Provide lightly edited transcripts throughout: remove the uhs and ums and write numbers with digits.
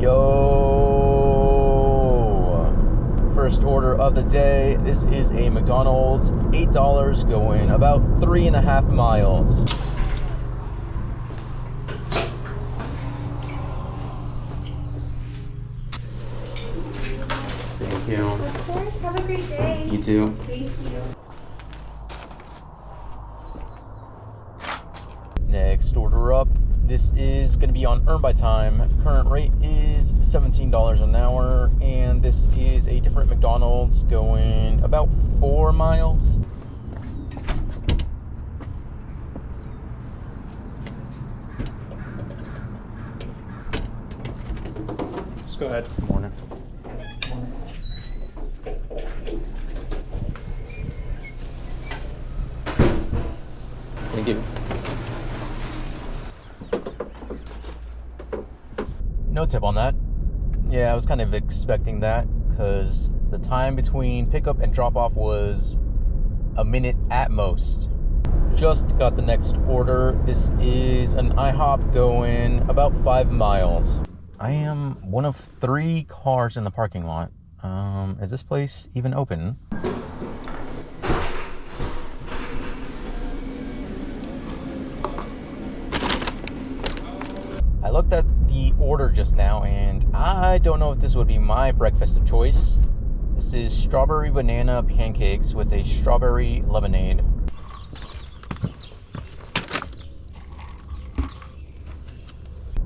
Yo! First order of the day. This is a McDonald's, $8 going about 3.5 miles. Thank you. Of course, have a great day. You too. Thank you. Next order up. This is going to be on Earn by Time. Current rate is $17 an hour, and this is a different McDonald's going about 4 miles. Just go ahead. Good morning. Thank you. No tip on that. Yeah, I was kind of expecting that because the time between pickup and drop off was a minute at most. Just got the next order. This is an IHOP going about 5 miles. I am one of 3 cars in the parking lot. Is this place even open? I looked at the order just now, and I don't know if this would be my breakfast of choice. This is strawberry banana pancakes with a strawberry lemonade.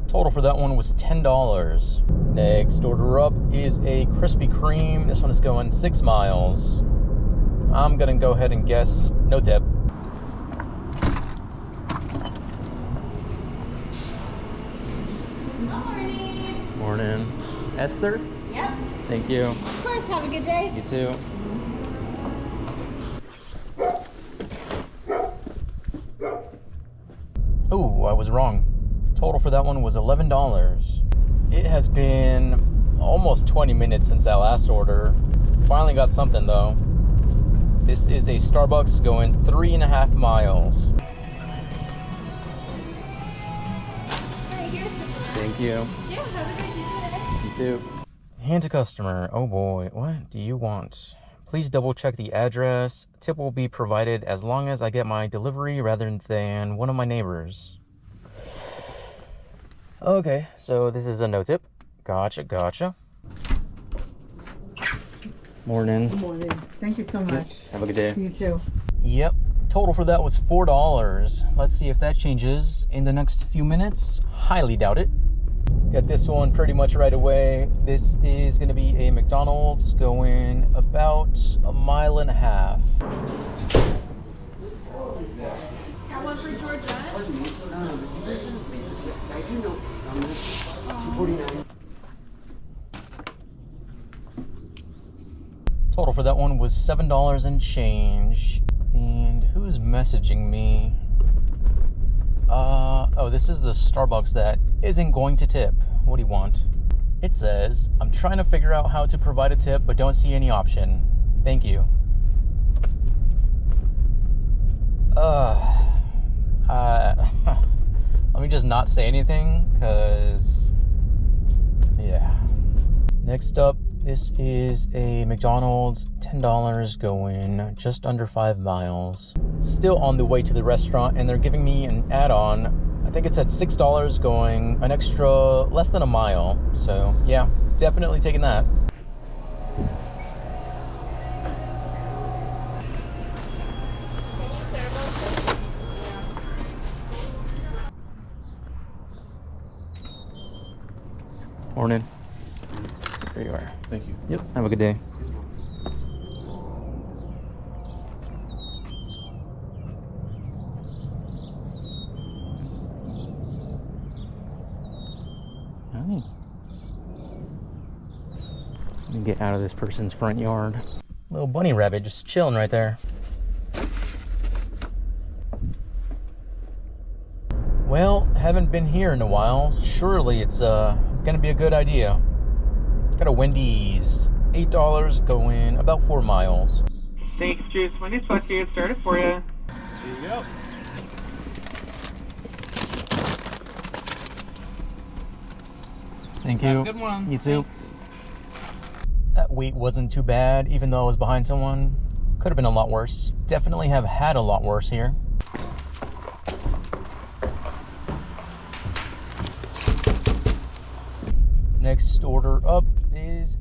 Total for that one was $10. Next order up is a Krispy Kreme. This one is going 6 miles. I'm gonna go ahead and guess no tip. Morning. Esther? Yep. Thank you. Of course, have a good day. You too. Oh, I was wrong. Total for that one was $11. It has been almost 20 minutes since that last order. Finally got something though. This is a Starbucks going 3.5 miles. Alright, here's what you got. Thank you. Yeah, have a great day. You too. Hand to customer. Oh boy, what do you want? Please double check the address. Tip will be provided as long as I get my delivery rather than one of my neighbors. Okay, so this is a no tip. Gotcha. Morning. Good morning. Thank you so much. Have a good day. You too. Yep. Total for that was $4. Let's see if that changes in the next few minutes. Highly doubt it. Got this one pretty much right away. This is going to be a McDonald's going about 1.5 miles. Got one for Georgia. I do know. 249. Total for that one was $7 and change. And who's messaging me? Oh, this is the Starbucks that isn't going to tip. What do you want? It says, I'm trying to figure out how to provide a tip, but don't see any option. Thank you. Let me just not say anything, because, yeah. Next up, this is a McDonald's, $10 going just under 5 miles. Still on the way to the restaurant, and they're giving me an add-on. I think it's at $6 going an extra less than a mile. So yeah, definitely taking that. Morning. There you are. Thank you. Yep, have a good day. Hi. Let me get out of this person's front yard. Little bunny rabbit just chilling right there. Well, haven't been here in a while. Surely it's gonna be a good idea. Got a Wendy's, $8 going about 4 miles. Steak, juice, Wendy's, fuck you, started for you. There you go. Thank you. Have a good one. You too. Thanks. That wait wasn't too bad, even though I was behind someone. Could have been a lot worse. Definitely have had a lot worse here. Next order up is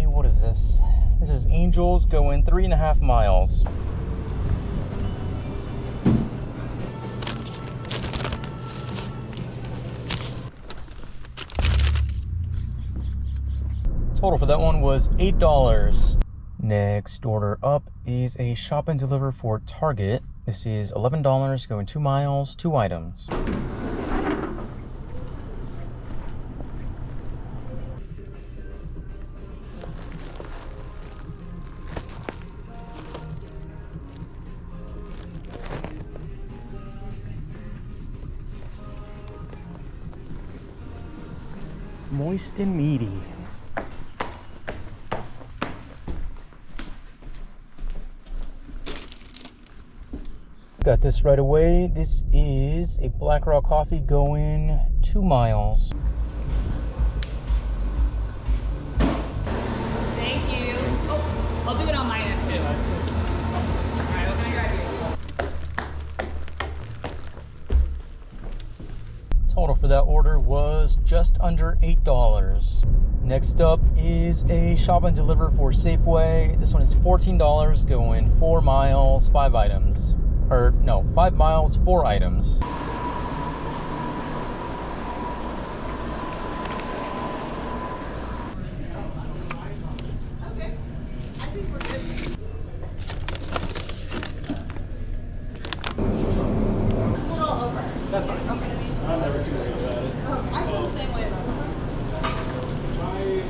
what is this? This is Angels going 3.5 miles. Total for that one was $8. Next order up is a shop and deliver for Target. This is $11 going 2 miles, 2 items. Moist and meaty. Got this right away. This is a Black Rock coffee going 2 miles. Thank you. Oh, I'll do it on my end too. All right, what can I grab you? Total for that order was just under $8. Next up is a shop and deliver for Safeway. This one is $14 going 4 miles, 5 items. Or no, 5 miles, 4 items. That's fine. Okay. I'm never too worried about it. I feel the same way about it.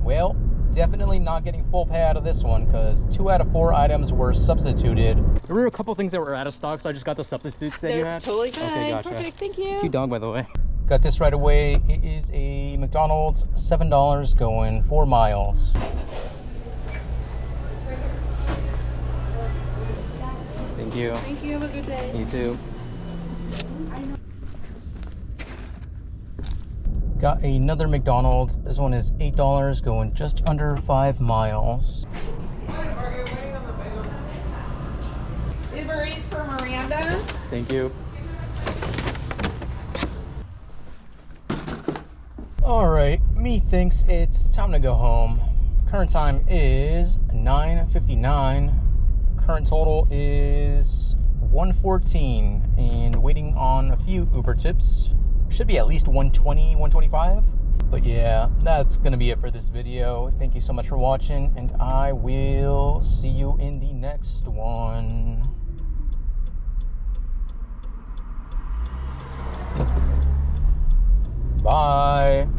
Well, definitely not getting full pay out of this one because 2 out of 4 items were substituted. There were a couple things that were out of stock, so I just got the substitutes that you had. Totally fine. Okay, gotcha. Perfect. Thank you. Cute dog, by the way. Got this right away. It is a McDonald's, $7 going 4 miles. Thank you. Thank you. Have a good day. You too. Got another McDonald's. This one is $8 going just under 5 miles. Uber Eats for Miranda. Thank you. All right, me thinks it's time to go home. Current time is 9:59. Current total is 114 and waiting on a few Uber tips. Should be at least 120, 125. But yeah, that's gonna be it for this video. Thank you so much for watching, and I will see you in the next one. Bye.